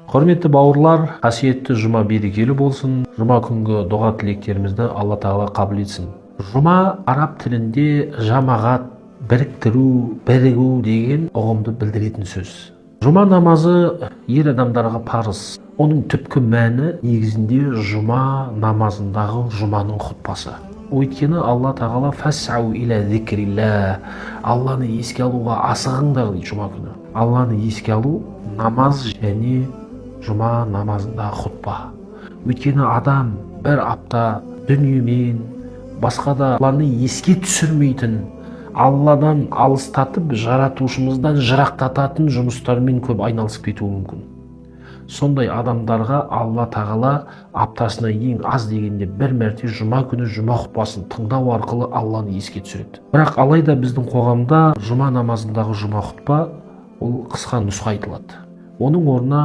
Құрметті бауырлар, қасиетті жұма берекелі болсын. Жұма күнгі дұға тілектерімізді Алла тағала қабыл етсін. Жұма араб тілінде жамағат, біріктіру, бірігу деген ұғымды білдіретін сөз. Жұма намазы ер адамдарға парыз. Оның түпкі мәні негізінде жұма намазындағы жұманың хұтпасы. Өйткені Алла тағала фәсәу иля зикрилля, Алланы еске алуға асығыңдар дейді жұма күні. Алланы еске алу намаз және жұма намазында хұтпа. Өйткені адам бір апта дүниемен басқа да Алланы еске түсірмейтін, Алладан алыстатып жаратушымыздан жырақтататын жұмыстармен көп айналысып кетуі мүмкін. Сондай адамдарға Алла тағала аптасына ең аз дегенде бір мәрте жұма күні жұма хұтпасын тыңдау арқылы Алланы еске түсіреді. Бірақ алайда біздің қоғамда жұма намазындағы жұма хұтпа ол қысқа нұсқа айтылады. Оның орнына